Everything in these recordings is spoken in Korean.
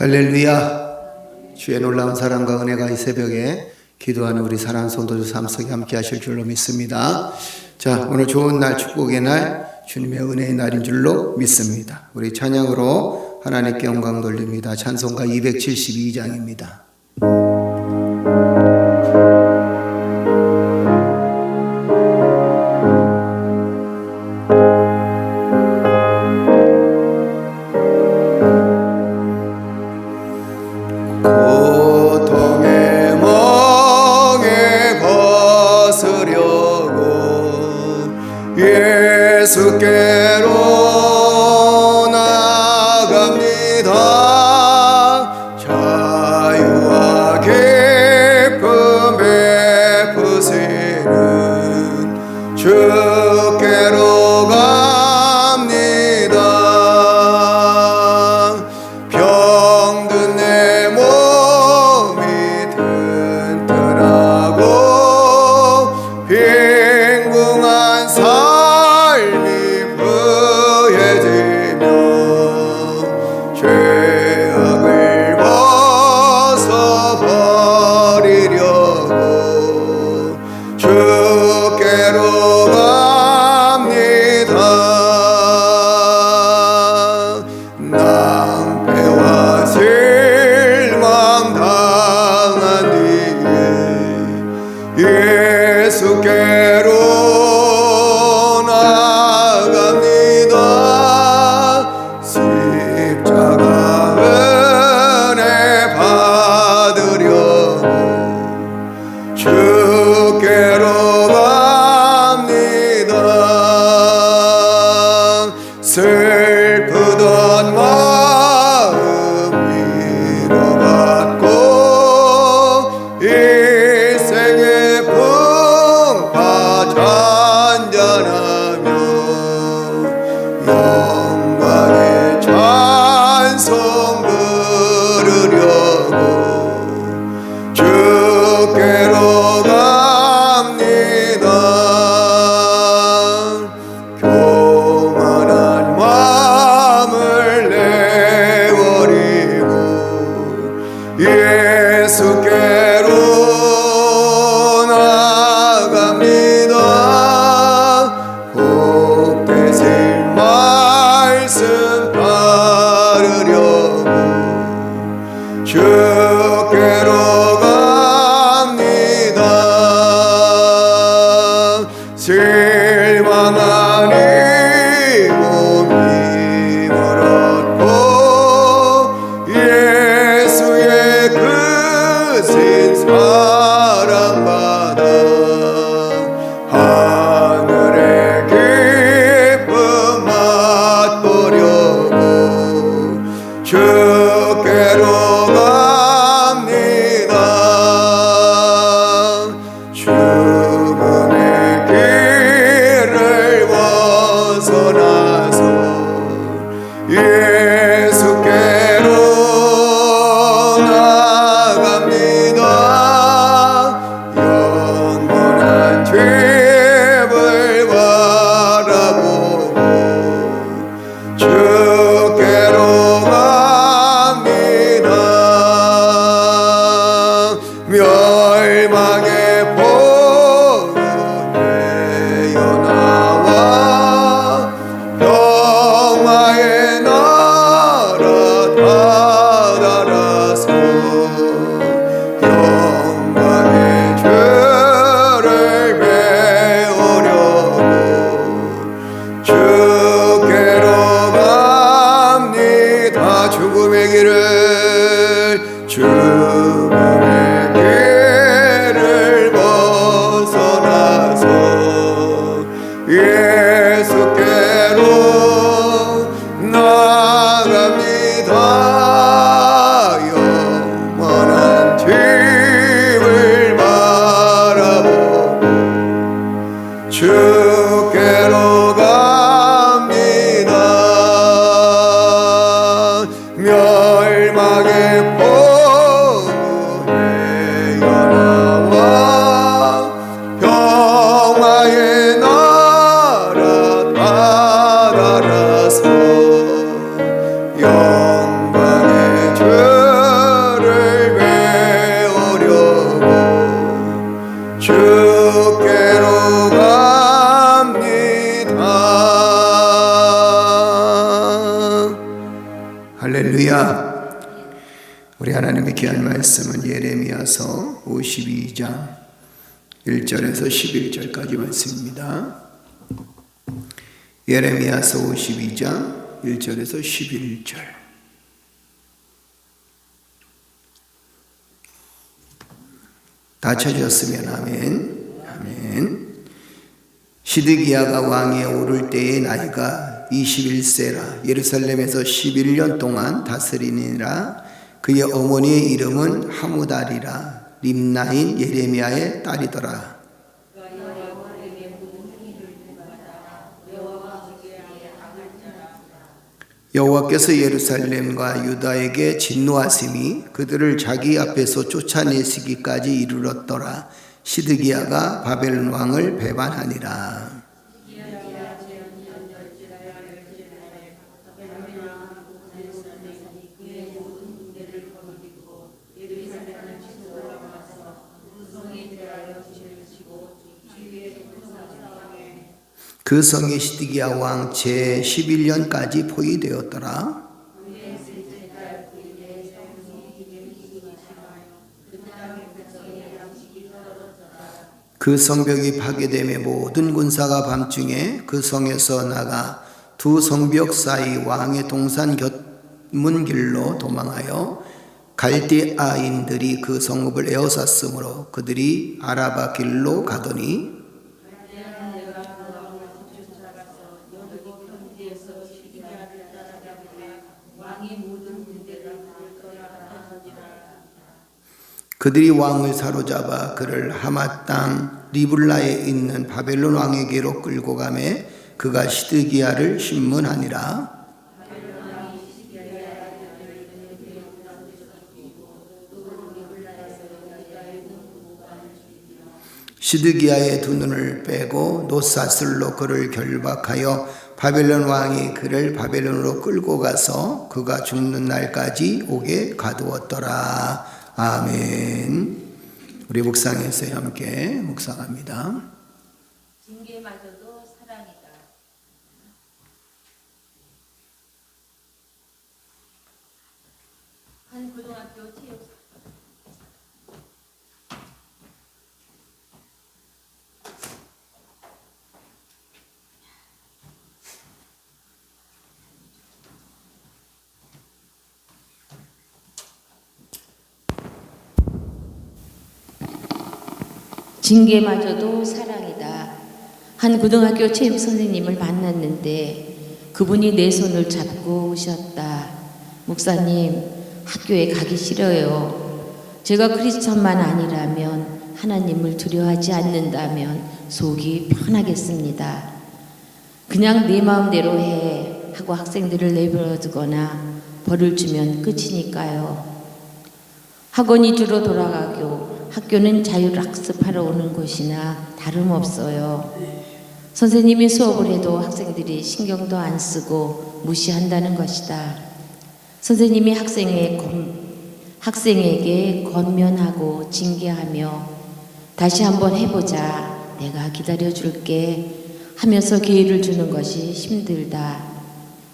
할렐루야. 주의 놀라운 사랑과 은혜가 이 새벽에 기도하는 우리 사랑하는 성도들 삶 속에 함께 하실 줄로 믿습니다. 자, 오늘 좋은 날, 축복의 날, 주님의 은혜의 날인 줄로 믿습니다. 우리 찬양으로 하나님께 영광 돌립니다. 찬송가 272장입니다. 고통의 멍에 벗으려고 예수께로 나갑니다. 자유와 기쁨 베푸시는 주께로 갑니다. 병든 내 몸이 튼튼하고 빈궁한 삶이 부해지며 죄악을 벗어버리려고 주께로 갑니다. 낭패와 실망 당한 뒤에 예수께로 나갑니다. 십자가 은혜 받으려고 주께로 갑니다. 슬프던 마음 위로받고 일생의 풍파 잔잔하며 영광의 찬송 부르려고 주께로 갑니다. 교만한 마음을 내버리고 예수께로 나갑니다. 복되신 말씀 따르려고 주께로 갑니다. 실망한 이 몸이 멀었고 예수의 크신 사랑받아 하늘의 기쁨 맛보려고 주께로 갑니다. 죽음의 길을 벗어나서 예수께로 나갑니다. 영원한 집을 바라보고 주께로 갑니다. 멸망의 포도에 나와 평화의 나라 다다라서 영광의 주를 배우려고 주께로 갑니다. 죽음의 길을 벗어나서 예수께로 나갑니다. 영원한 집을 바라보고 주께로 갑니다. 멸망의 포도에 나와 평화의 나라 다다라서 영광의 주 할렐루야. 우리 하나님의 귀한 말씀은 예레미야서 52장 1절에서 11절까지 말씀입니다. 예레미야서 52장 1절에서 11절. 다 찾으셨으면 아멘. 아멘. 시드기야가 왕위에 오를 때의 나이가 21세라. 예루살렘에서 11년 동안 다스리니라. 그의 어머니의 이름은 하무달이라. 림나인 예레미야의 딸이더라. 여호와께서 예루살렘과 유다에게 진노하심이 그들을 자기 앞에서 쫓아내시기까지 이르렀더라. 시드기야가 바벨론 왕을 배반하니라. 그 성이 시드기야 왕 제 11년까지 포위되었더라. 그 성벽이 파괴됨에 모든 군사가 밤중에 그 성에서 나가 두 성벽 사이 왕의 동산 곁문길로 도망하여 갈대아인들이 그 성읍을 에워쌌으므로 그들이 아라바 길로 가더니 그들이 왕을 사로잡아 그를 하맛 땅 리블라에 있는 바벨론 왕에게로 끌고 가매 그가 시드기야를 신문하니라. 시드기야의 두 눈을 빼고 놋사슬로 그를 결박하여 바벨론 왕이 그를 바벨론으로 끌고 가서 그가 죽는 날까지 옥에 가두었더라. 아멘. 우리 묵상에서 함께 묵상합니다. 징계마저도 사랑이다. 한 고등학교 체육 징계마저도 사랑이다. 한 고등학교 체육 선생님을 만났는데 그분이 내 손을 잡고 오셨다. 목사님, 학교에 가기 싫어요. 제가 크리스천만 아니라면, 하나님을 두려워하지 않는다면 속이 편하겠습니다. 그냥 내 마음대로 해 하고 학생들을 내버려두거나 벌을 주면 끝이니까요. 학원이 주로 돌아가고 학교는 자율학습하러 오는 곳이나 다름없어요. 선생님이 수업을 해도 학생들이 신경도 안 쓰고 무시한다는 것이다. 선생님이 학생에게 권면하고 징계하며 다시 한번 해보자, 내가 기다려줄게 하면서 기회를 주는 것이 힘들다.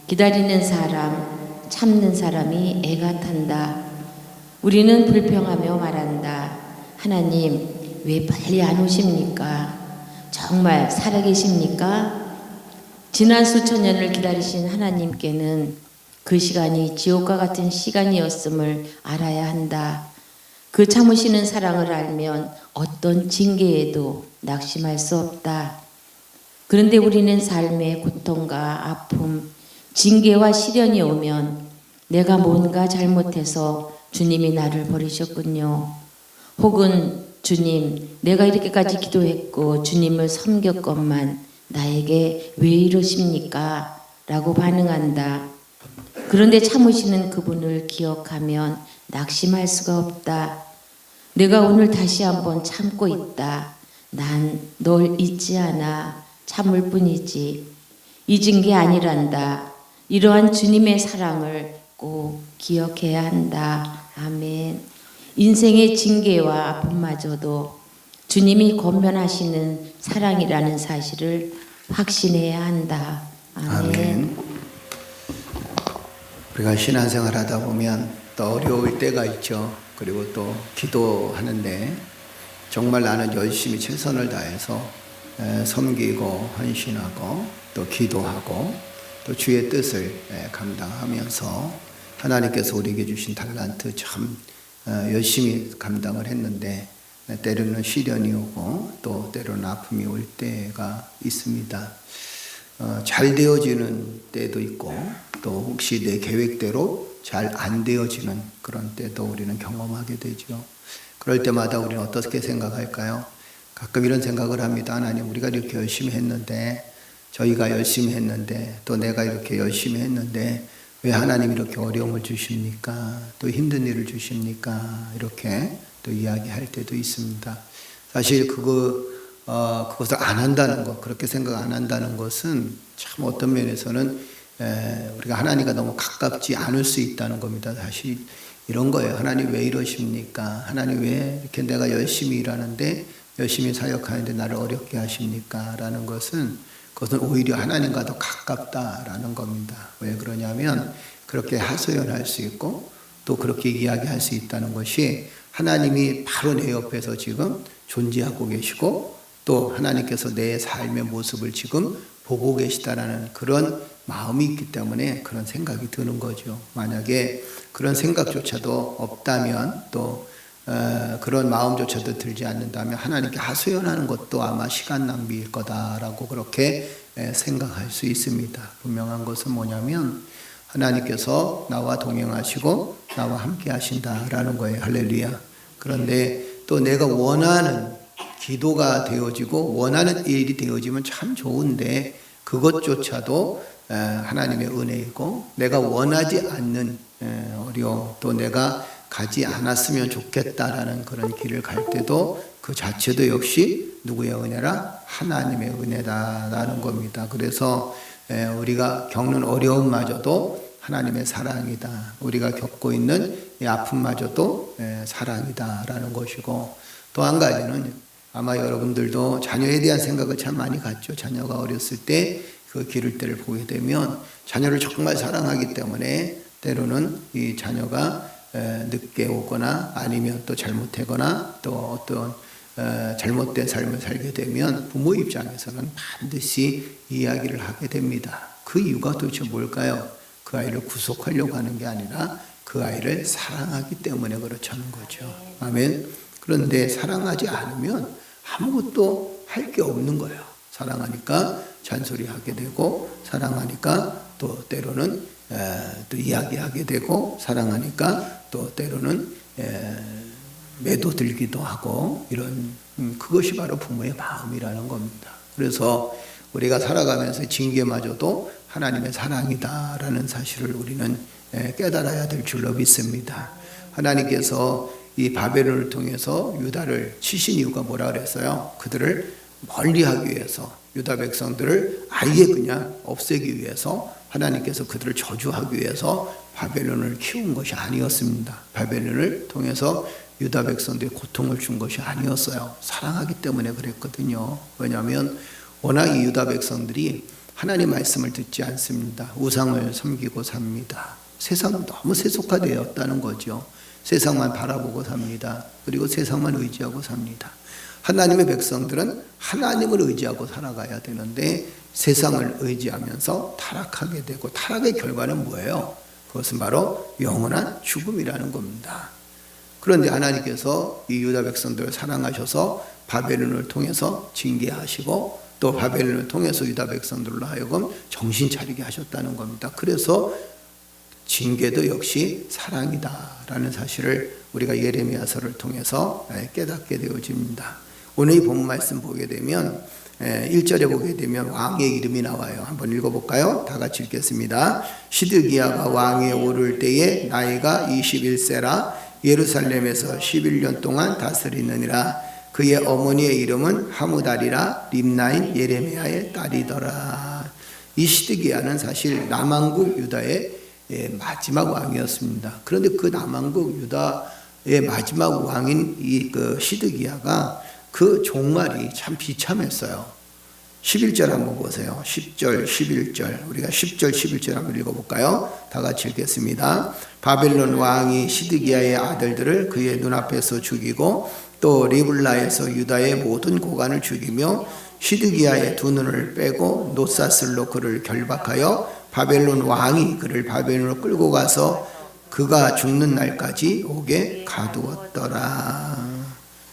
기다리는 사람, 참는 사람이 애가 탄다. 우리는 불평하며 말한다. 하나님, 왜 빨리 안 오십니까? 정말 살아계십니까? 지난 수천 년을 기다리신 하나님께는 그 시간이 지옥과 같은 시간이었음을 알아야 한다. 그 참으시는 사랑을 알면 어떤 징계에도 낙심할 수 없다. 그런데 우리는 삶의 고통과 아픔, 징계와 시련이 오면 내가 뭔가 잘못해서 주님이 나를 버리셨군요. 혹은 주님, 내가 이렇게까지 기도했고 주님을 섬겼건만 나에게 왜 이러십니까? 라고 반응한다. 그런데 참으시는 그분을 기억하면 낙심할 수가 없다. 내가 오늘 다시 한번 참고 있다. 난 널 잊지 않아. 참을 뿐이지. 잊은 게 아니란다. 이러한 주님의 사랑을 꼭 기억해야 한다. 아멘. 인생의 징계와 아픔마저도 주님이 권면하시는 사랑이라는 사실을 확신해야 한다. 아멘. 아멘. 우리가 신앙생활 하다 보면 또 어려울 때가 있죠. 그리고 또 기도하는데 정말 나는 열심히 최선을 다해서 섬기고 헌신하고 또 기도하고 또 주의 뜻을 감당하면서 하나님께서 우리에게 주신 달란트 참 열심히 감당을 했는데 때로는 시련이 오고 또 때로는 아픔이 올 때가 있습니다. 잘 되어지는 때도 있고 또 혹시 내 계획대로 잘 안 되어지는 그런 때도 우리는 경험하게 되죠. 그럴 때마다 우리는 어떻게 생각할까요? 가끔 이런 생각을 합니다. 하나님, 우리가 이렇게 열심히 했는데, 저희가 열심히 했는데, 또 내가 이렇게 열심히 했는데 왜 하나님 이렇게 어려움을 주십니까? 또 힘든 일을 주십니까? 이렇게 또 이야기할 때도 있습니다. 사실 그것을 안 한다는 것, 그렇게 생각 안 한다는 것은 참 어떤 면에서는 우리가 하나님과 너무 가깝지 않을 수 있다는 겁니다. 사실 이런 거예요. 하나님 왜 이러십니까? 하나님 왜 이렇게 내가 열심히 일하는데, 열심히 사역하는데 나를 어렵게 하십니까? 라는 그것은 오히려 하나님과 더 가깝다라는 겁니다. 왜 그러냐면 그렇게 하소연할 수 있고 또 그렇게 이야기할 수 있다는 것이 하나님이 바로 내 옆에서 지금 존재하고 계시고 또 하나님께서 내 삶의 모습을 지금 보고 계시다라는 그런 마음이 있기 때문에 그런 생각이 드는 거죠. 만약에 그런 생각조차도 없다면 또 그런 마음조차도 들지 않는다면 하나님께 하소연하는 것도 아마 시간 낭비일 거다라고 그렇게 생각할 수 있습니다. 분명한 것은 뭐냐면 하나님께서 나와 동행하시고 나와 함께 하신다라는 거예요. 할렐루야. 그런데 또 내가 원하는 기도가 되어지고 원하는 일이 되어지면 참 좋은데 그것조차도 하나님의 은혜이고 내가 원하지 않는 어려움 또 내가 가지 않았으면 좋겠다라는 그런 길을 갈 때도 그 자체도 역시 누구의 은혜라? 하나님의 은혜다라는 겁니다. 그래서 우리가 겪는 어려움마저도 하나님의 사랑이다. 우리가 겪고 있는 이 아픔마저도 사랑이다라는 것이고 또 한 가지는 아마 여러분들도 자녀에 대한 생각을 참 많이 갖죠. 자녀가 어렸을 때 그 기를 때를 보게 되면 자녀를 정말 사랑하기 때문에 때로는 이 자녀가 늦게 오거나 아니면 또 잘못하거나 또 어떤 잘못된 삶을 살게 되면 부모 입장에서는 반드시 이야기를 하게 됩니다. 그 이유가 도대체 뭘까요? 그 아이를 구속하려고 하는 게 아니라 그 아이를 사랑하기 때문에 그렇다는 거죠. 아멘. 그런데 사랑하지 않으면 아무것도 할 게 없는 거예요. 사랑하니까 잔소리하게 되고 사랑하니까 또 때로는 또 이야기하게 되고 사랑하니까 또 때로는 매도 들기도 하고 이런 그것이 바로 부모의 마음이라는 겁니다. 그래서 우리가 살아가면서 징계마저도 하나님의 사랑이다라는 사실을 우리는 깨달아야 될 줄로 믿습니다. 하나님께서 이 바벨론을 통해서 유다를 치신 이유가 뭐라 그랬어요? 그들을 멀리하기 위해서 유다 백성들을 아예 그냥 없애기 위해서 하나님께서 그들을 저주하기 위해서 바벨론을 키운 것이 아니었습니다. 바벨론을 통해서 유다 백성들이 고통을 준 것이 아니었어요. 사랑하기 때문에 그랬거든요. 왜냐하면 워낙 이 유다 백성들이 하나님 말씀을 듣지 않습니다. 우상을 섬기고 삽니다. 세상은 너무 세속화되었다는 거죠. 세상만 바라보고 삽니다. 그리고 세상만 의지하고 삽니다. 하나님의 백성들은 하나님을 의지하고 살아가야 되는데 세상을 의지하면서 타락하게 되고 타락의 결과는 뭐예요? 그것은 바로 영원한 죽음이라는 겁니다. 그런데 하나님께서 이 유다 백성들을 사랑하셔서 바벨론을 통해서 징계하시고 또 바벨론을 통해서 유다 백성들로 하여금 정신 차리게 하셨다는 겁니다. 그래서 징계도 역시 사랑이다라는 사실을 우리가 예레미야서를 통해서 깨닫게 되어집니다. 오늘 이 본문 말씀 보게 되면 1절에 보게 되면 왕의 이름이 나와요. 한번 읽어볼까요? 다 같이 읽겠습니다. 시드기야가 왕위에 오를 때에 나이가 21세라 예루살렘에서 11년 동안 다스리느니라. 그의 어머니의 이름은 하무달이라 림나인 예레미야의 딸이더라. 이 시드기야는 사실 남왕국 유다의 마지막 왕이었습니다. 그런데 그 남왕국 유다의 마지막 왕인 이 그 시드기야가 그 종말이 참 비참했어요. 11절 한번 보세요. 10절, 11절. 우리가 10절, 11절 한번 읽어볼까요? 다 같이 읽겠습니다. 바벨론 왕이 시드기야의 아들들을 그의 눈앞에서 죽이고 또 리블라에서 유다의 모든 고관을 죽이며 시드기야의 두 눈을 빼고 놋사슬로 그를 결박하여 바벨론 왕이 그를 바벨론으로 끌고 가서 그가 죽는 날까지 옥에 가두었더라.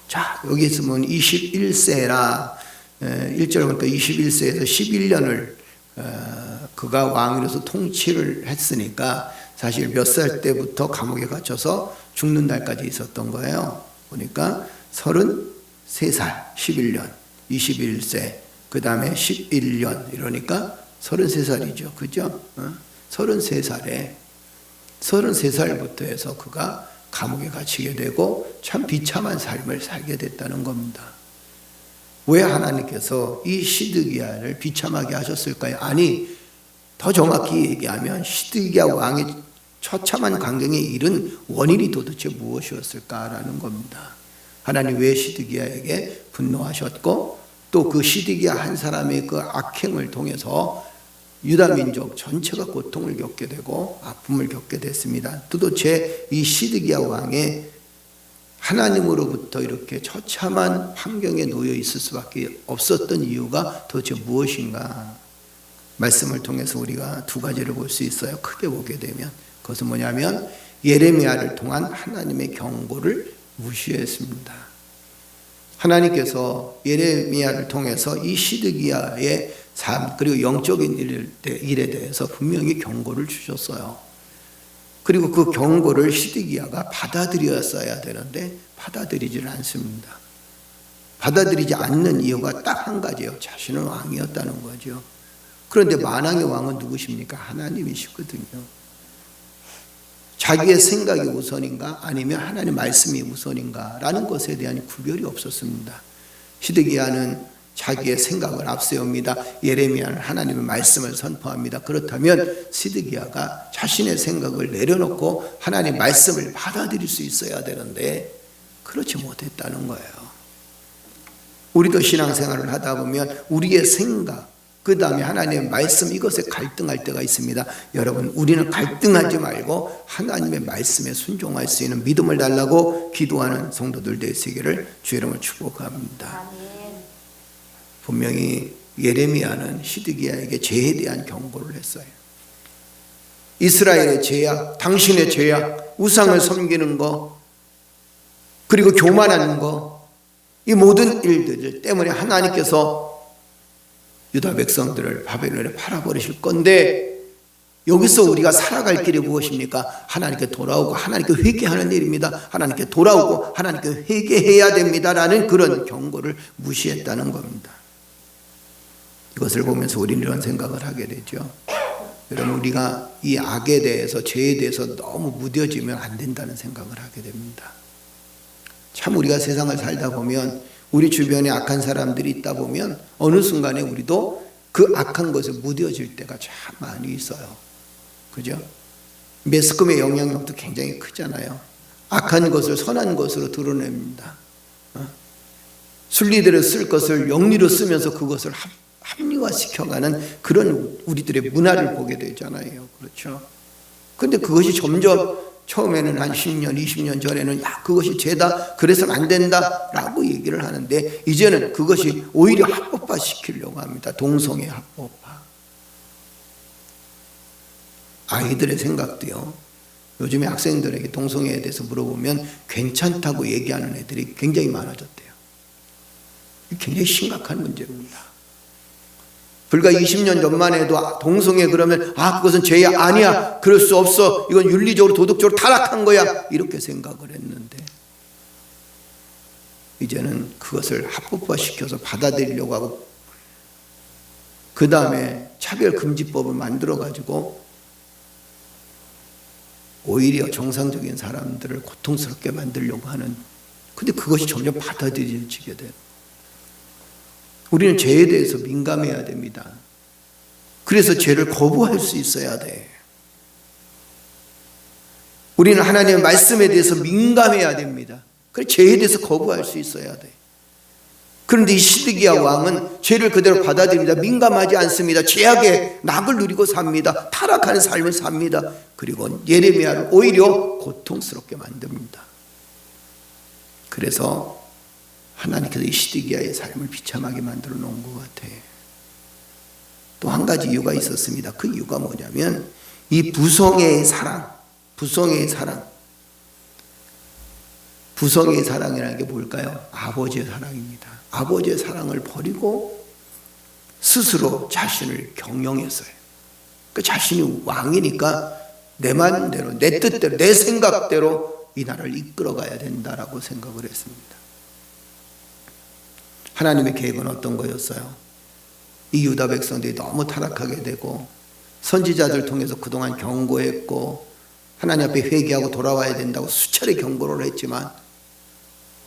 자, 여기 있으면 21세라 1절부터 21세에서 11년을 그가 왕으로서 통치를 했으니까 사실 몇 살 때부터 감옥에 갇혀서 죽는 날까지 있었던 거예요. 보니까 33살, 11년, 21세, 그 다음에 11년 이러니까 33살이죠. 그죠? 33살부터 해서 그가 감옥에 갇히게 되고 참 비참한 삶을 살게 됐다는 겁니다. 왜 하나님께서 이 시드기야를 비참하게 하셨을까요? 아니, 더 정확히 얘기하면 시드기야 왕의 처참한 광경에 이른 원인이 도대체 무엇이었을까라는 겁니다. 하나님 왜 시드기야에게 분노하셨고 또 그 시드기야 한 사람의 그 악행을 통해서 유다 민족 전체가 고통을 겪게 되고 아픔을 겪게 됐습니다. 도대체 이 시드기야 왕의 하나님으로부터 이렇게 처참한 환경에 놓여 있을 수밖에 없었던 이유가 도대체 무엇인가? 말씀을 통해서 우리가 두 가지를 볼 수 있어요. 크게 보게 되면 그것은 뭐냐면 예레미야를 통한 하나님의 경고를 무시했습니다. 하나님께서 예레미야를 통해서 이 시드기야의 삶 그리고 영적인 일에 대해서 분명히 경고를 주셨어요. 그리고 그 경고를 시드기야가 받아들였어야 되는데 받아들이질 않습니다. 받아들이지 않는 이유가 딱 한 가지예요. 자신은 왕이었다는 거죠. 그런데 만왕의 왕은 누구십니까? 하나님이시거든요. 자기의 생각이 우선인가 아니면 하나님의 말씀이 우선인가 라는 것에 대한 구별이 없었습니다. 시드기야는 자기의 생각을 앞세웁니다. 예레미야는 하나님의 말씀을 선포합니다. 그렇다면 시드기야가 자신의 생각을 내려놓고 하나님의 말씀을 받아들일 수 있어야 되는데 그렇지 못했다는 거예요. 우리도 신앙생활을 하다 보면 우리의 생각 그 다음에 하나님의 말씀 이것에 갈등할 때가 있습니다. 여러분 우리는 갈등하지 말고 하나님의 말씀에 순종할 수 있는 믿음을 달라고 기도하는 성도들 되시기를 주의 이름으로 축복합니다. 분명히 예레미야는 시드기야에게 죄에 대한 경고를 했어요. 이스라엘의 죄악, 당신의 죄악, 우상을 섬기는 거, 그리고 교만하는 거, 이 모든 일들 때문에 하나님께서 유다 백성들을 바벨론에 팔아버리실 건데 여기서 우리가 살아갈 길이 무엇입니까? 하나님께 돌아오고 하나님께 회개하는 일입니다. 하나님께 돌아오고 하나님께 회개해야 됩니다라는 그런 경고를 무시했다는 겁니다. 이것을 보면서 우리는 이런 생각을 하게 되죠. 여러분 우리가 이 악에 대해서 죄에 대해서 너무 무뎌지면 안 된다는 생각을 하게 됩니다. 참 우리가 세상을 살다 보면 우리 주변에 악한 사람들이 있다 보면 어느 순간에 우리도 그 악한 것에 무뎌질 때가 참 많이 있어요. 그죠? 매스컴의 영향력도 굉장히 크잖아요. 악한 것을 선한 것으로 드러냅니다. 순리대로 쓸 것을 영리로 쓰면서 그것을 합리화시켜가는 그런 우리들의 문화를 보게 되잖아요. 그렇죠? 근데 그것이 점점 처음에는 한 10년, 20년 전에는 그것이 죄다, 그래서는 안 된다 라고 얘기를 하는데 이제는 그것이 오히려 합법화 시키려고 합니다. 동성애 합법화. 아이들의 생각도요. 요즘에 학생들에게 동성애에 대해서 물어보면 괜찮다고 얘기하는 애들이 굉장히 많아졌대요. 굉장히 심각한 문제입니다. 불과 20년 전만 해도 동성애 그러면 그것은 죄야 아니야 그럴 수 없어 이건 윤리적으로 도덕적으로 타락한 거야 이렇게 생각을 했는데 이제는 그것을 합법화시켜서 받아들이려고 하고 그 다음에 차별금지법을 만들어 가지고 오히려 정상적인 사람들을 고통스럽게 만들려고 하는 근데 그것이 점점 받아들여지게 돼요. 우리는 죄에 대해서 민감해야 됩니다. 그래서 죄를 거부할 수 있어야 돼. 우리는 하나님의 말씀에 대해서 민감해야 됩니다. 그래서 죄에 대해서 거부할 수 있어야 돼. 그런데 이 시드기야 왕은 죄를 그대로 받아들입니다. 민감하지 않습니다. 죄악의 낙을 누리고 삽니다. 타락하는 삶을 삽니다. 그리고 예레미야를 오히려 고통스럽게 만듭니다. 그래서 하나님께서 이 시드기야의 삶을 비참하게 만들어 놓은 것 같아요. 또 한 가지 이유가 있었습니다. 그 이유가 뭐냐면 이 부성애의 사랑, 부성애의 사랑이라는 게 뭘까요? 아버지의 사랑입니다. 아버지의 사랑을 버리고 스스로 자신을 경영했어요. 그 자신이 왕이니까 내 마음대로, 내 뜻대로, 내 생각대로 이 나라를 이끌어가야 된다라고 생각을 했습니다. 하나님의 계획은 어떤 거였어요? 이 유다 백성들이 너무 타락하게 되고 선지자들 통해서 그동안 경고했고 하나님 앞에 회개하고 돌아와야 된다고 수차례 경고를 했지만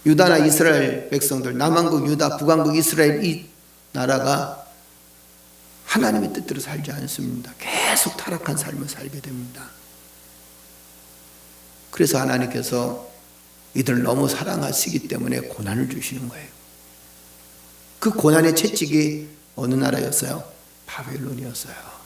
유다나 이스라엘 백성들, 남왕국 유다, 북왕국 이스라엘 이 나라가 하나님의 뜻대로 살지 않습니다. 계속 타락한 삶을 살게 됩니다. 그래서 하나님께서 이들을 너무 사랑하시기 때문에 고난을 주시는 거예요. 그 고난의 채찍이 어느 나라였어요? 바벨론이었어요.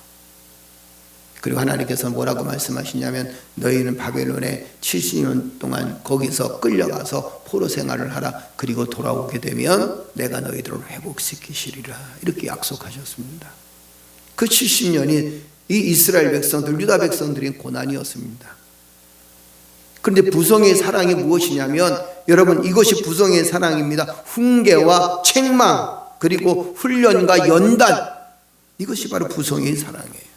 그리고 하나님께서 뭐라고 말씀하시냐면 너희는 바벨론에 70년 동안 거기서 끌려가서 포로 생활을 하라. 그리고 돌아오게 되면 내가 너희들을 회복시키시리라. 이렇게 약속하셨습니다. 그 70년이 이 이스라엘 백성들, 유다 백성들의 고난이었습니다. 그런데 부성의 사랑이 무엇이냐면 여러분 이것이 부성의 사랑입니다. 훈계와 책망 그리고 훈련과 연단, 이것이 바로 부성의 사랑이에요.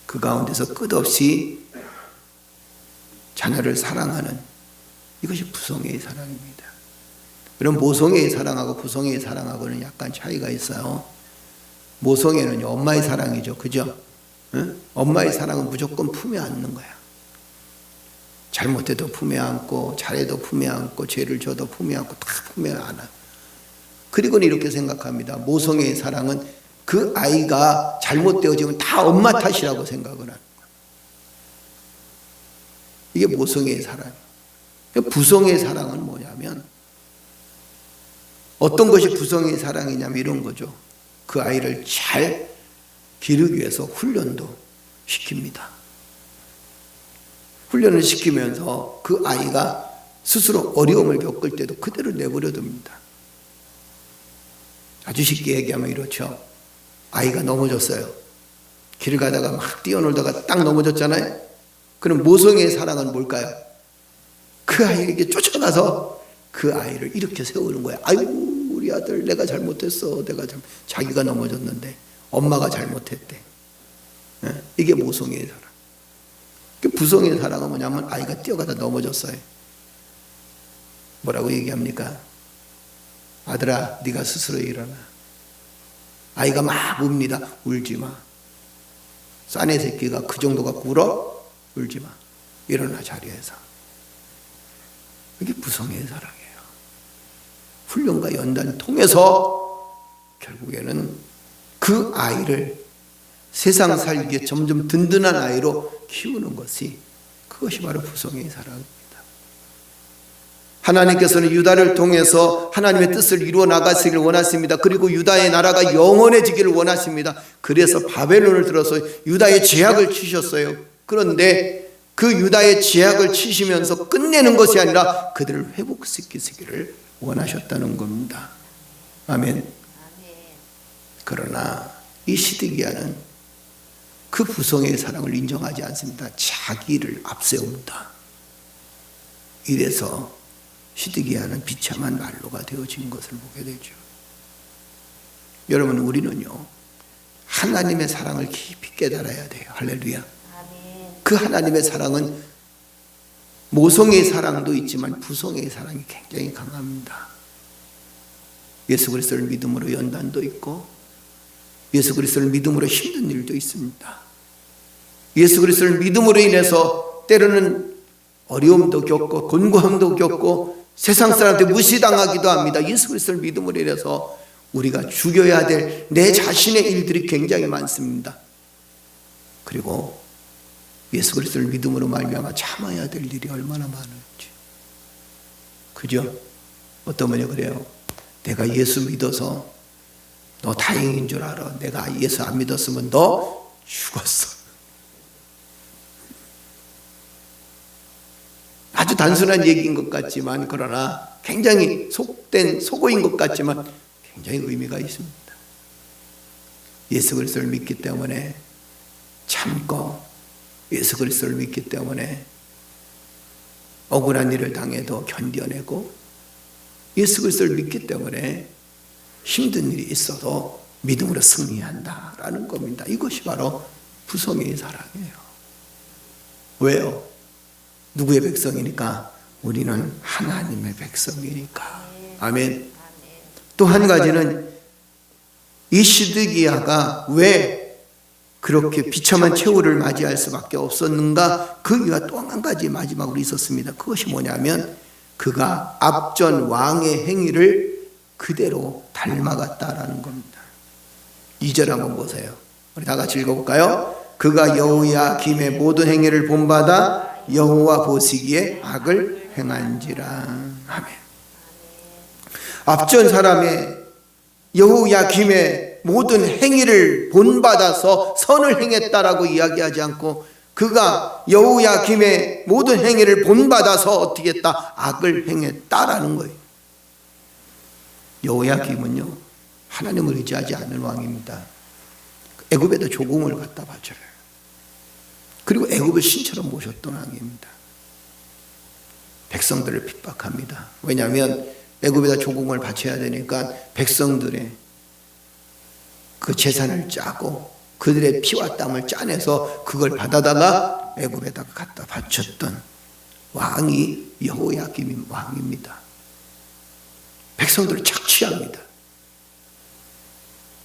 그 가운데서 끝없이 자녀를 사랑하는 이것이 부성의 사랑입니다. 그럼 모성애의 사랑하고 부성애의 사랑하고는 약간 차이가 있어요. 모성애는요 엄마의 사랑이죠, 그죠? 응? 엄마의 사랑은 무조건 품에 안는 거야. 잘못해도 품에 안고 잘해도 품에 안고 죄를 져도 품에 안고 다 품에 안아. 그리고는 이렇게 생각합니다. 모성애의 사랑은 그 아이가 잘못되어지면 다 엄마 탓이라고 생각을 하는 거예요. 이게 모성애의 사랑이에요. 부성애의 사랑은 뭐냐면 어떤 것이 부성애의 사랑이냐면 이런 거죠. 그 아이를 잘 기르기 위해서 훈련도 시킵니다. 훈련을 시키면서 그 아이가 스스로 어려움을 겪을 때도 그대로 내버려 둡니다. 아주 쉽게 얘기하면 이렇죠. 아이가 넘어졌어요. 길 가다가 막 뛰어놀다가 딱 넘어졌잖아요. 그럼 모성애의 사랑은 뭘까요? 그 아이에게 쫓아가서 그 아이를 이렇게 세우는 거예요. 아이고 우리 아들 내가 잘못했어. 자기가 넘어졌는데 엄마가 잘못했대. 이게 모성애의 사랑. 부성애의 사랑은 뭐냐면 아이가 뛰어가다 넘어졌어요. 뭐라고 얘기합니까? 아들아 네가 스스로 일어나. 아이가 막 웁니다. 울지 마. 싸네 새끼가 그 정도 갖고 울어? 울지 마. 일어나 자리에서. 이게 부성애의 사랑이에요. 훈련과 연단을 통해서 결국에는 그 아이를 세상 살기에 점점 든든한 아이로 키우는 것이 그것이 바로 부성애의 사랑입니다. 하나님께서는 유다를 통해서 하나님의 뜻을 이루어 나가시기를 원하십니다. 그리고 유다의 나라가 영원해지기를 원하십니다. 그래서 바벨론을 들어서 유다의 제약을 치셨어요. 그런데 그 유다의 제약을 치시면서 끝내는 것이 아니라 그들을 회복시키시기를 원하셨다는 겁니다. 아멘. 그러나 이 시드기야는 그 부성애의 사랑을 인정하지 않습니다. 자기를 앞세웁니다. 이래서 시드기야는 비참한 난로가 되어진 것을 보게 되죠. 여러분 우리는요 하나님의 사랑을 깊이 깨달아야 돼요. 할렐루야. 그 하나님의 사랑은 모성애의 사랑도 있지만 부성애의 사랑이 굉장히 강합니다. 예수 그리스도를 믿음으로 연단도 있고 예수 그리스도를 믿음으로 힘든 일도 있습니다. 예수 그리스도를 믿음으로 인해서 때로는 어려움도 겪고 곤고함도 겪고 세상 사람한테 무시당하기도 합니다. 예수 그리스도를 믿음으로 인해서 우리가 죽여야 될 내 자신의 일들이 굉장히 많습니다. 그리고 예수 그리스도를 믿음으로 말미암아 참아야 될 일이 얼마나 많은지. 그죠? 어떤 분이 그래요. 내가 예수 믿어서 너 다행인 줄 알아. 내가 예수 안 믿었으면 너 죽었어. 아주 단순한 얘기인 것 같지만, 그러나 굉장히 속된 속어인 것 같지만 굉장히 의미가 있습니다. 예수 그리스도를 믿기 때문에 참고, 예수 그리스도를 믿기 때문에 억울한 일을 당해도 견뎌내고, 예수 그리스도를 믿기 때문에 힘든 일이 있어도 믿음으로 승리한다라는 겁니다. 이것이 바로 부성의 사랑이에요. 왜요? 누구의 백성이니까? 우리는 하나님의 백성이니까. 아멘. 또 한 가지는 이 시드기야가 왜 그렇게 비참한 최후를 맞이할 수밖에 없었는가? 그 이유가 또 한 가지 마지막으로 있었습니다. 그것이 뭐냐면 그가 앞전 왕의 행위를 그대로 닮아갔다라는 겁니다. 2절 한번 보세요. 우리 다 같이 읽어볼까요? 그가 여호야김의 모든 행위를 본받아 여호와 보시기에 악을 행한지라. 아멘. 앞전 사람의 여호야김의 모든 행위를 본받아서 선을 행했다라고 이야기하지 않고, 그가 여호야김의 모든 행위를 본받아서 어떻게 했다? 악을 행했다라는 거예요. 여호야김은요, 하나님을 의지하지 않는 왕입니다. 애굽에다 조공을 갖다 바쳐요. 그리고 애굽을 신처럼 모셨던 왕입니다. 백성들을 핍박합니다. 왜냐하면 애굽에다 조공을 바쳐야 되니까 백성들의 그 재산을 짜고 그들의 피와 땀을 짜내서 그걸 받아다가 애굽에다가 갖다 바쳤던 왕이 여호야김 왕입니다. 백성들을 착취합니다.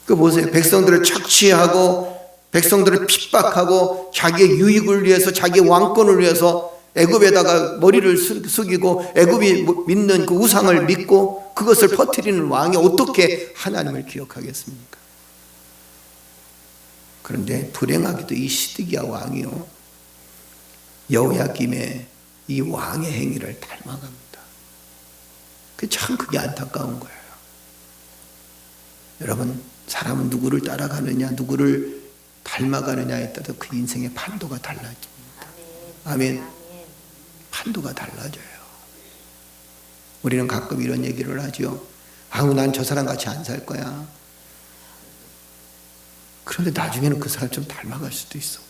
그 보세요. 백성들을 착취하고 백성들을 핍박하고 자기의 유익을 위해서, 자기의 왕권을 위해서 애굽에다가 머리를 숙이고 애굽이 믿는 그 우상을 믿고 그것을 퍼뜨리는 왕이 어떻게 하나님을 기억하겠습니까? 그런데 불행하게도 이 시드기야 왕이요, 여호야김의 이 왕의 행위를 닮아갑니다. 참 그게 안타까운 거예요. 여러분, 사람은 누구를 따라가느냐, 누구를 닮아가느냐에 따라 그 인생의 판도가 달라집니다. 아멘. 판도가 달라져요. 우리는 가끔 이런 얘기를 하죠. 아우, 난 저 사람 같이 안 살 거야. 그런데 나중에는 그 사람 좀 닮아갈 수도 있어.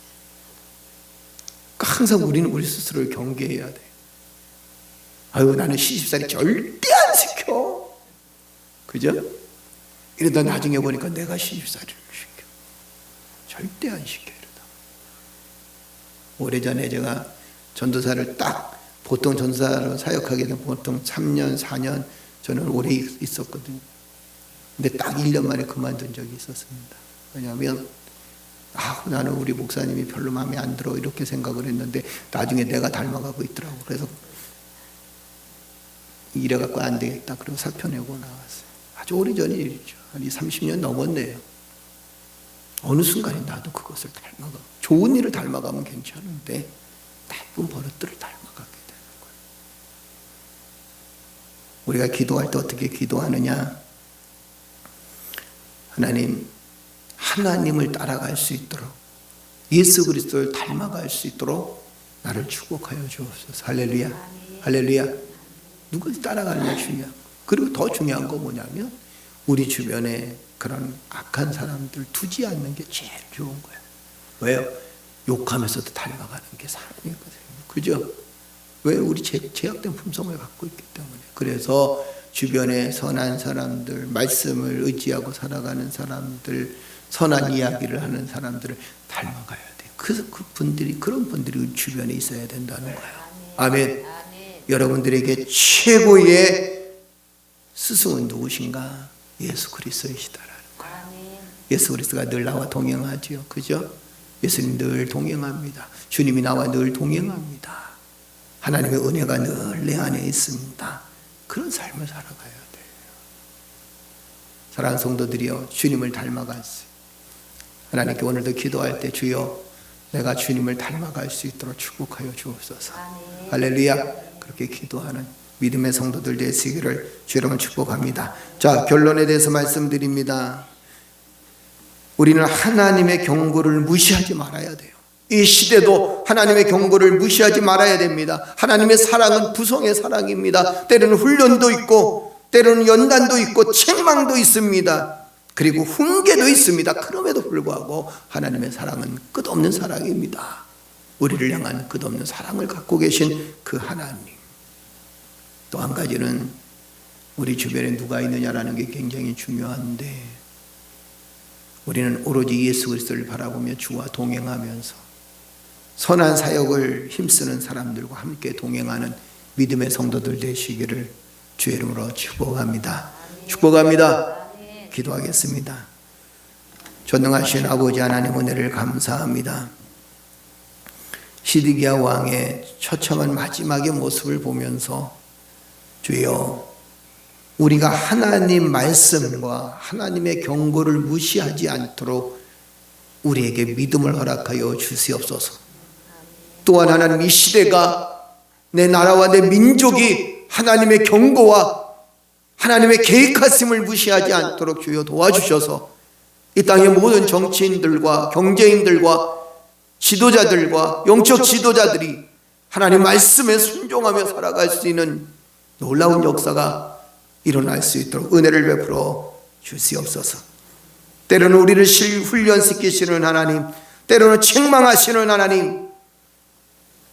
그러니까 항상 우리는 우리 스스로를 경계해야 돼. 아유, 나는 시집살이 절대 안 시켜. 그죠? 이러다 나중에 보니까 내가 시집살이를 시켜. 절대 안 시켜. 이러다. 오래전에 제가 전도사를 딱, 보통 전도사로 사역하게 되면 보통 3년, 4년 저는 오래 있었거든요. 근데 딱 1년 만에 그만둔 적이 있었습니다. 왜냐하면 나는 우리 목사님이 별로 마음에 안 들어 이렇게 생각을 했는데 나중에 내가 닮아가고 있더라고. 그래서 이래갖고 안 되겠다. 그리고 사표내고 나왔어요. 아주 오래전 일이죠. 한 30년 넘었네요. 어느 순간에 나도 그것을 닮아가. 좋은 일을 닮아가면 괜찮은데 나쁜 버릇들을 닮아가게 되는 거예요. 우리가 기도할 때 어떻게 기도하느냐? 하나님을 따라갈 수 있도록, 예수 그리스도를 닮아갈 수 있도록 나를 축복하여 주옵소서. 할렐루야. 할렐루야. 누굴 따라가느냐 중요한 거. 그리고 더 중요한 거 뭐냐면 우리 주변에 그런 악한 사람들 두지 않는 게 제일 좋은 거예요. 왜요? 욕하면서도 닮아가는 게 사람이거든요. 그죠? 왜? 우리 제약된 품성을 갖고 있기 때문에. 그래서 주변에 선한 사람들, 말씀을 의지하고 살아가는 사람들, 선한 이야기를 하는 사람들을 닮아가야 돼요. 그런 분들이 주변에 있어야 된다는 거예요. 아멘. 여러분들에게 최고의 스승은 누구신가? 예수 그리스도이시다라는 거예요. 예수 그리스도가 늘 나와 동행하지요. 그죠? 예수님 늘 동행합니다. 주님이 나와 늘 동행합니다. 하나님의 은혜가 늘 내 안에 있습니다. 그런 삶을 살아가야 돼요. 사랑하는 성도들이여, 주님을 닮아갔어요. 하나님께 오늘도 기도할 때 주여 내가 주님을 닮아갈 수 있도록 축복하여 주옵소서. 할렐루야. 그렇게 기도하는 믿음의 성도들 되시기를 주 여러분 축복합니다. 자, 결론에 대해서 말씀드립니다. 우리는 하나님의 경고를 무시하지 말아야 돼요. 이 시대도 하나님의 경고를 무시하지 말아야 됩니다. 하나님의 사랑은 부성의 사랑입니다. 때로는 훈련도 있고 때로는 연단도 있고 책망도 있습니다. 그리고 훈계도 있습니다. 그럼에도 불구하고 하나님의 사랑은 끝없는 사랑입니다. 우리를 향한 끝없는 사랑을 갖고 계신 그 하나님. 또 한 가지는 우리 주변에 누가 있느냐라는 게 굉장히 중요한데, 우리는 오로지 예수 그리스도를 바라보며 주와 동행하면서 선한 사역을 힘쓰는 사람들과 함께 동행하는 믿음의 성도들 되시기를 주의 이름으로 축복합니다. 축복합니다. 기도하겠습니다. 전능하신 아버지 하나님, 은혜를 감사합니다. 시드기야 왕의 처참한 마지막의 모습을 보면서 주여, 우리가 하나님 말씀과 하나님의 경고를 무시하지 않도록 우리에게 믿음을 허락하여 주시옵소서. 또한 하나님, 이 시대가 내 나라와 내 민족이 하나님의 경고와 하나님의 계획하심을 무시하지 않도록 주여 도와주셔서 이 땅의 모든 정치인들과 경제인들과 지도자들과 영적 지도자들이 하나님 말씀에 순종하며 살아갈 수 있는 놀라운 역사가 일어날 수 있도록 은혜를 베풀어 주시옵소서. 때로는 우리를 훈련시키시는 하나님, 때로는 책망하시는 하나님,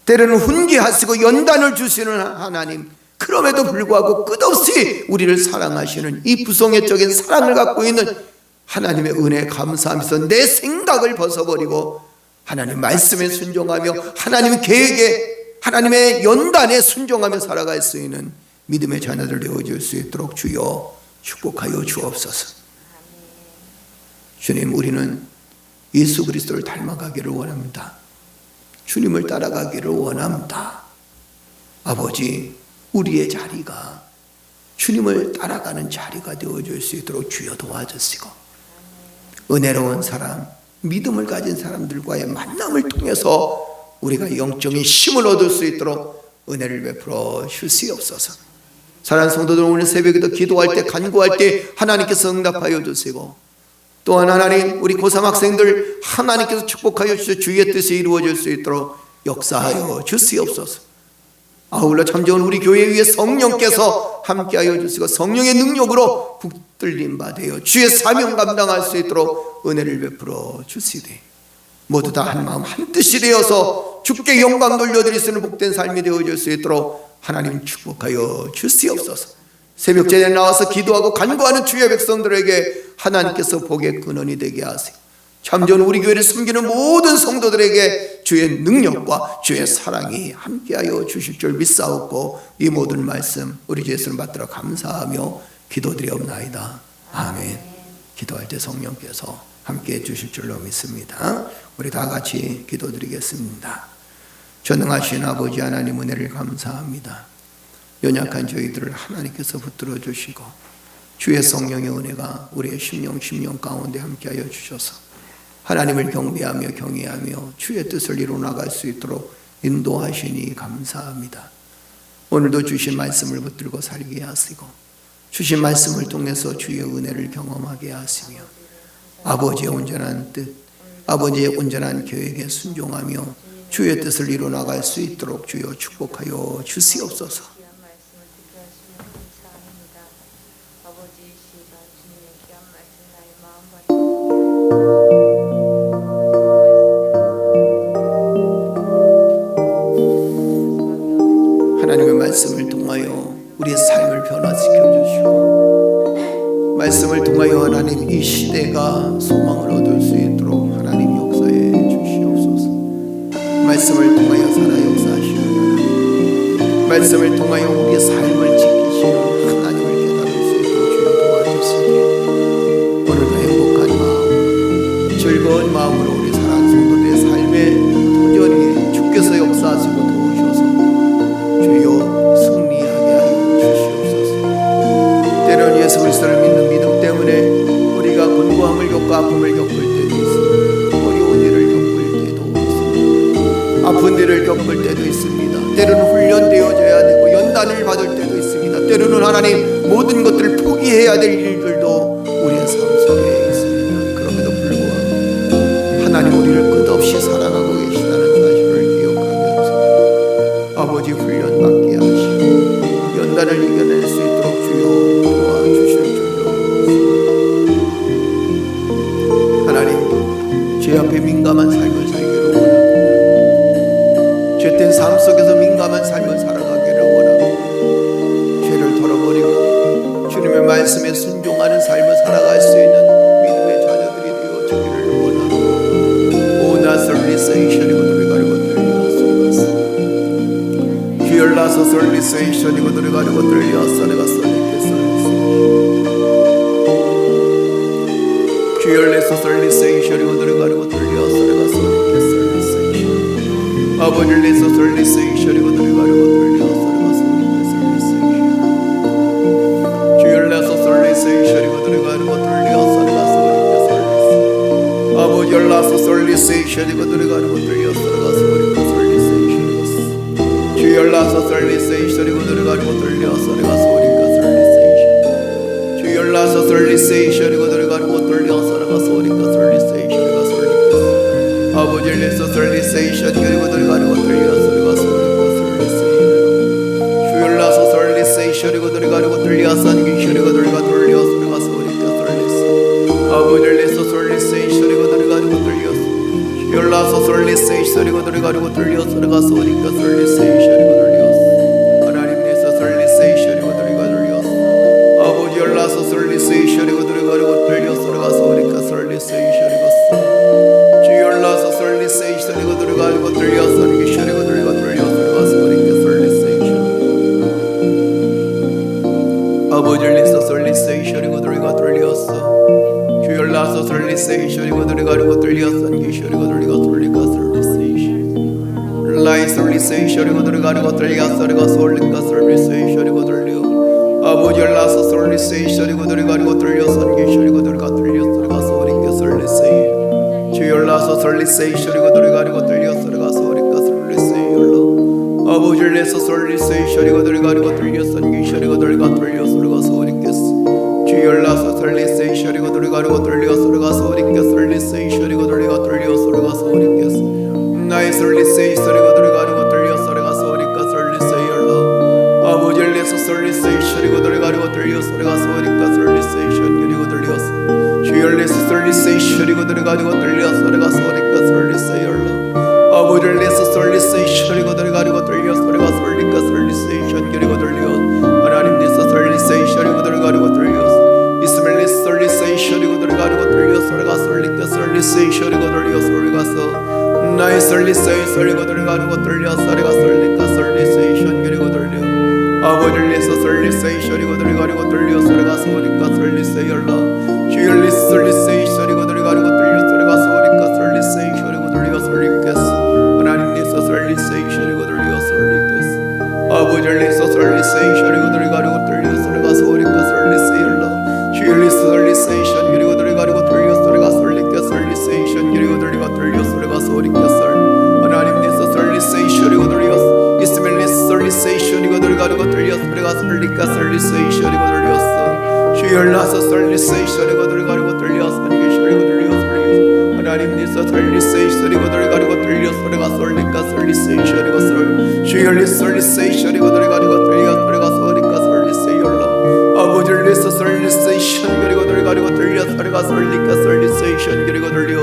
때로는 훈계하시고 연단을 주시는 하나님, 그럼에도 불구하고 끝없이 우리를 사랑하시는 이 부성애적인 사랑을 갖고 있는 하나님의 은혜에 감사하면서 내 생각을 벗어버리고 하나님 말씀에 순종하며 하나님의 계획에, 하나님의 연단에 순종하며 살아갈 수 있는 믿음의 자녀들 되어줄 수 있도록 주여 축복하여 주옵소서. 주님, 우리는 예수 그리스도를 닮아가기를 원합니다. 주님을 따라가기를 원합니다. 아버지, 우리의 자리가 주님을 따라가는 자리가 되어줄 수 있도록 주여 도와주시고, 은혜로운 사람, 믿음을 가진 사람들과의 만남을 통해서 우리가 영적인 힘을 얻을 수 있도록 은혜를 베풀어 주시옵소서. 사랑하는 성도들, 오늘 새벽에도 기도할 때, 간구할 때 하나님께서 응답하여 주시고, 또한 하나님, 우리 고3 학생들 하나님께서 축복하여 주셔 주의 뜻이 이루어질 수 있도록 역사하여 주시옵소서. 아울러 참 좋은 우리 교회 위에 성령께서 함께하여 주시고 성령의 능력으로 붙들림 받아요 주의 사명 감당할 수 있도록 은혜를 베풀어 주시되, 모두 다 한 마음 한 뜻이 되어서 주께 영광 돌려드릴 수 있는 복된 삶이 되어질 수 있도록 하나님 축복하여 주시옵소서. 새벽 제에 나와서 기도하고 간구하는 주의 백성들에게 하나님께서 복의 근원이 되게 하세요. 참 좋은 우리 교회를 섬기는 모든 성도들에게 주의 능력과 주의 사랑이 함께하여 주실 줄 믿사옵고, 이 모든 말씀 우리 주 예수를 받들어 감사하며 기도드리옵나이다. 아멘. 기도할 때 성령께서 함께해 주실 줄로 믿습니다. 우리 다 같이 기도드리겠습니다. 전능하신 아버지 하나님, 은혜를 감사합니다. 연약한 저희들을 하나님께서 붙들어 주시고 주의 성령의 은혜가 우리의 심령 가운데 함께하여 주셔서 하나님을 경배하며 경외하며 주의 뜻을 이루어나갈 수 있도록 인도하시니 감사합니다. 오늘도 주신 말씀을 붙들고 살게 하시고 주신 말씀을 통해서 주의 은혜를 경험하게 하시며 아버지의 온전한 뜻, 아버지의 온전한 계획에 순종하며 주의 뜻을 이루어나갈 수 있도록 주여 축복하여 주시옵소서. 하나님의 말씀을 통하여 우리의 삶을 변화시켜 주시고, 말씀을 통하여 하나님 이 시대가 소망을 얻을 수 있도록 하나님 역사해 주시옵소서. 말씀을 통하여 살아 역사하시는 하나님, 말씀을 통하여 우리의 삶을 지키시는 하나님을 깨달을 수 있도록 주여 도와주시니, 오늘도 행복한 마음, 즐거운 마음으로 우리 사랑하는 성도들의 삶에 도전히 주께서 역사하시고 도우셔서 주여 승리하게 하여 주시옵소서. 때로는 예수 그리스도를 믿는 믿음 때문에 우리가 곤고함을 겪고 아픔을 겪을 때도 있습니다. 어려운 일을 겪을 때도 있습니다. 아픈 일을 겪을 때도 있습니다. 때로는 훈련되어져야 되고 연단을 받을 때도 있습니다. 때로는 하나님 모든 것들을 포기해야 될 일들도 우리의 삶 속에 있습니다. 그럼에도 불구하고 하나님 우리를 끝없이 사랑하고 계시다는 사실을 기억하면서 아버지 훈련 받게 하시고 연단을 이겨낼 수 있도록 주여 도와주실 줄로 믿습니다. 하나님 죄 앞에 민감한 삶을 살기를 원하고 죄된 삶 속에서 민감한 삶을 살아가기를 원하고 죄를 털어버리고 주님의 말씀에 순종하는 삶을 살아갈 수 있는 믿음의 자녀들이 되어지기를 원하고 오나설리세이션이고 들어가려고 들려서 주열나서 설리세이션이고 들어가려고 들려서 내가 주열내서 설리세이션이고 들어가려고 들려서 내가 설리세이션 아버지를 내서 설리세이션이고 들어가려고 들려서 내가 설리세이션 주열내서 설리세이션이고 들어가려고 들려서 내가 설리세이션 아버지 열나서 설리세이션이고 들어가려고 들려서 내가 설리세이션 주열나서 설리세이션이고 들어가려고 들려서 내가 설리세이션 주열나서 설리세이션이고 들어가려고 들려서 내가 설리세이션 아버지를 내서 설리세이션 그리고 들어가려고 들려서 내가 설리세이션 주열나서 설리세이션이고 들어가려고 들려서 안기셔리고 들어가 돌려서 내가 설리세이션 아버지를 내서 설리세이션이고 들어가려고 들려서 주열나서 설리세이션이고 들어가려고 들려서 내가 설리세이션이고 들려서 하나님 내서 설리세이션이고 들어가 돌려서 아버지 열나서 설리세이션이고 들어가려고 들려서 내가 설리세이션이고 주열나서 설리세이션이고 들어가려고 들려서 기셔리고 들어가 돌려서 내가 설리세이션 아버지를 내서 설리세이션이고 들어가 돌려서 주열나서 설리세이션이고 들어가려고 들려서 기셔리고 들어가 설리세이션 라이 설리세이션이고 들어가려고 들려서 내가 설리세이션이고 들려 아버지 열나서 설리세이션이고 들어가려고 들려서 기셔리고 들어가 돌려서 내가 설리세이션 주열나서 설리세이션이고 들어가려고 들려서 내가 설리세이션 아버지를 내서 설리세이션이고 들어가려고 들려서 기셔리고 들어가 돌려서 내가 주열나서 설리세이션이고 들어가려고 들려서 내가 설리세이션이고 들어가 돌려서 내가 나의 설리세이션이고 들어가려고 들려서 내가 설리세이션 아버지를 내서 설리세이션이고 들어가려고 들려서 내가 설리세이션 그리고 들려서 주열내서 설리세이션이고 들어가려고 들려서 내가 설리세이션 아버지를 내서 설리세이션이고 들어가려고 들려서 내가 설리세이션 그리고 들려 하나님 내서 설리세이션이고 들어가려고 들려서 이스마엘 내서 설리세이션이고 들어가려고 들려서 내가 설리세이션이고 들려서 올라가서 나의 설리세이션이고 들어가려고 들려서 내가 설리세이션 그리고 들려 아버지를 내서 설리세이션이고 들어가려고 들려서 내가 설리세이션 주열리 설리세이션이고 들어가려고 들려서 내가 설리세이션이고 들려서 하나님 내서 설리세이션이고 들려서 아버지를 내서 설리세이션이고 들어가려고 들려서 내가 설리세이션 주열리 설리세이션 그리고 들어가려고 들려서 내가 설리세이션 그리고 들려서 내가 하나님 내서 설리세이션이고 들려서 이스마엘 내서 설리세이션이고 들어가려고 들려서 내가 설리세이션이고 들려서 주열나서 설리세이션이고 들어가려고 들려서 하나님 내서 설리세이션이고 들어가려고 들려서 내가 설리세이션이고 주열리 설리세이션이고 들어가려고 들려서 내가 설리세이션 아버지를 내서 설리세이션 그리고 들어가려고 들려서 내가 설리세이션 그리고 들려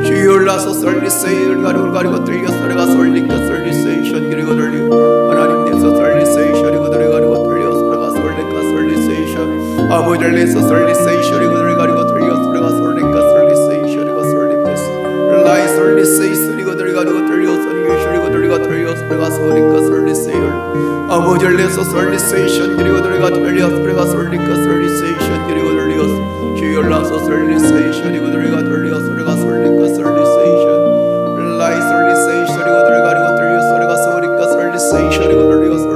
주열나서 설리세이션 가려고 들려서 내가 설리세이션 그리고 들려 하나님 내서 설리세이션이고 들어가려고 들려서 내가 설리세이션 아버지를 내서 설리세이션이고 들어가려고 들려서 내가 설리세이션이고 라이 설리세이션이고 들어가려고 들려서 기셔리고 들려서 내가 설리세이션 아버지를 내서 설리세이션 그리고 들어가 들려서 내가 설리세이션 그리고 들려서 주열나서 설리세이션이고 들어가 들려서 내가 설리세이션 라이 설리세이션이고 들어가려고 들려서 내가 설리세이션이고 들려서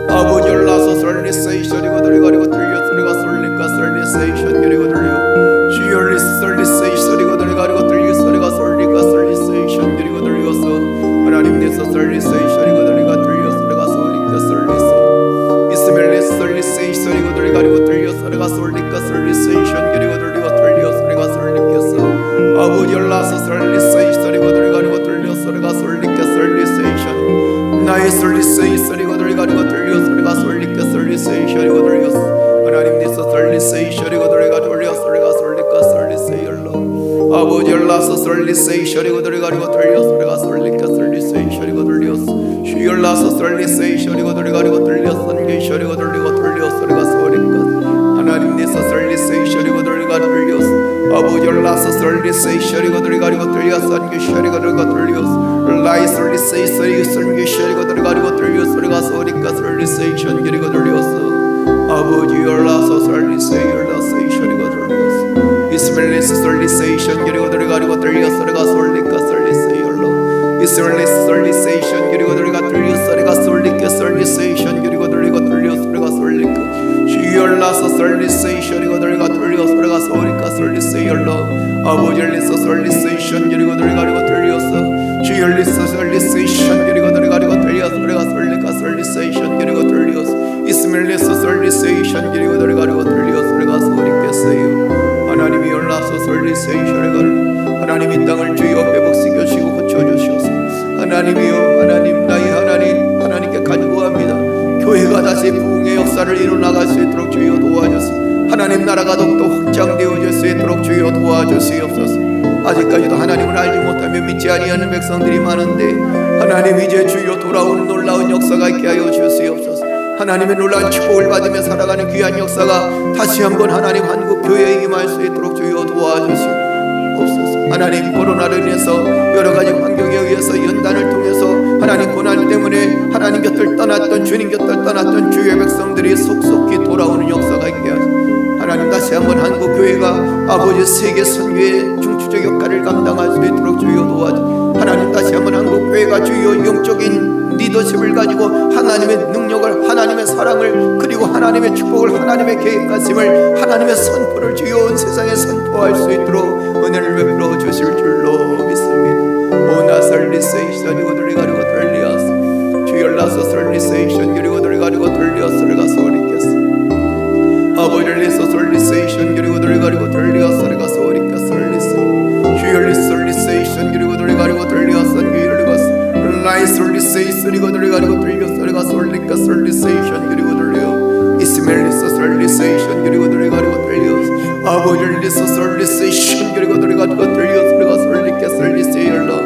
아버지 열나서 설리세이션이고 들어가려고 들려서 내가 설리세이션 그리고 들려 주열리 설리세이션이고 들어가려고 들려서 내가 설리세이션 그리고 들려서 하나님 내서 설리세이션이고 들어가 들려서 내가 설리세이션 이스마엘 솔리세이 소리가 들리가지고 들려 소리가 솔리까 솔리세이 소리가 들려 하나님 니서 솔리세이 소리가 들리가 돌려 소리가 솔리까 솔리세이 열로 아버지 열라서 솔리세이 소리가 들리가지고 들려 소리가 솔리까 솔리세이 소리가 들려 주 열라서 솔리세이 소리가 들리가지고 들려 선기 소리가 들리고 들려 소리가 솔리까 하나님 니서 솔리세이 소리가 들리가 들려 아버지 열라서 솔리세이 소리가 들리가지고 들려 선기 소리가 들리고 들려 라이 솔리세이 소리 선기 소리가 들리가지고 들려 소리가 소리까 솔리세이 전기리가 들렸어 아버지 열라서 솔리세이 열라세이 소리가 들렸어 이스멜리스 솔리세이 전기리가 들리가지고 들려 소리가 솔리까 솔리세이 열라 이스멜리스 솔리세이 전기리가 들리가 들려 소리가 솔리까 솔리세이 전기리가 들리고 들려 소리가 솔리까 주 열라서 솔리세이 소리가 들리가 들려 소리가 소리까 솔리세이 열라 아버지 열리서 솔리세이 전기리가 들리가지고 들렸어 주 열리서 솔리세이 전기리가 들리가지고 들려 소리가 솔리까 솔리세이 전기리가 들렸어 이스멜리스 솔리세이 전기리가 들리가지고 들려 소리가 소리겠어요 하나님이 열라서 솔리세이 소리가 하나님이 땅을 주여 회복시켜주시고 고쳐주시옵소서 하나님이여 하나님 나의 하나님 하나님께 간구합니다 교회가 다시 부흥의 역사를 이루어나갈 수 있도록 주여 도와주시옵소서 하나님 나라가 더욱더 확장되어질 수 있도록 주여 도와주시옵소서 아직까지도 하나님을 알지 못하며 믿지 아니하는 백성들이 많은데 하나님 이제 주여 돌아오는 놀라운 역사가 있게 하여 주시옵소서 하나님의 놀라운 축복을 받으며 살아가는 귀한 역사가 다시 한번 하나님 한국 교회에 임할 수 있도록 주여 도와주시옵소서 하나님 코로나로 인해서 여러 가지 환경에 의해서 연단을 통해서 하나님 고난 때문에 하나님 곁을 떠났던 주님 곁을 떠났던 주의 백성들이 속속히 돌아오는 역사가 있게 하소서 하나님 다시 한번 한국 교회가 아버지 세계 선교의 중추적 역할을 감당할 수 있도록 주여 도와주시옵소서 하나님 다시 한번 한국 교회가 주여 영적인 리더십을 가지고 하나님의 능력을 하나님의 사랑을 그리고 하나님의 축복을 하나님의 계획하심을 하나님의 선포를 주여 온 세상에 선포할 수 있도록 은혜를 베풀어 주실 줄로 믿습니다 오나 설리세이션이고 들리가지고 들리었어 주 열라서 설리세이션 그리고 들리가지고 들리었으리가 소리겠어 아버지를 내서 설리세이션 그리고 들리가지고 들리었으리가 소리가 설리세 주 열리 설리세이션 그리고 들리가지고 들리었어 라이 솔리세이스리고 들려가지고 들려 소리가 솔리까 솔리세이션 그리고 들려 이스멜리스 솔리세이션 그리고 들려가지고 들려 아버지리스 솔리세이션 그리고 들려가지고 들려 소리가 솔리까 솔리세이얼라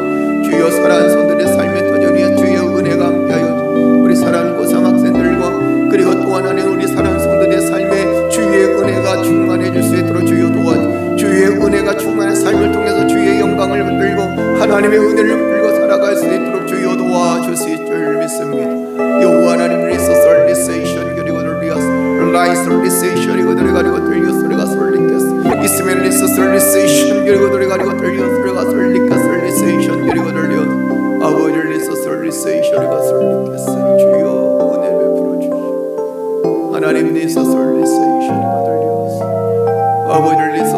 주여 사랑하는 손들의 삶의 터전 위에 주여 은혜가 함께하여 우리 사랑하는 고3 학생들과 그리고 또한 하나님 우리 사랑하는 손들의 삶에 주의 은혜가 충만해질 수 있도록 주여 도와주 주의 은혜가 충만한 삶을 통해서 주의 영광을 붙들고 하나님의 은혜를 붙들고 살아갈 수 있도록 주여 도와주실 줄 믿습니다. 여호와 하나님 리서 솔리세이션 그리고 들리어서 라이 솔리세이션 그리고 들려가지고 들려 소리가 솔리겠어 이스멜 리서 솔리세이션 그리고 들려가지고 들려 소리가 솔리까 솔리세이션 그리고 들려 아버지 리서 솔리세이션이가 솔리겠어 주여 은혜 베풀어 주시오 하나님 리서 솔리세이션이가 들려서 아버지 리서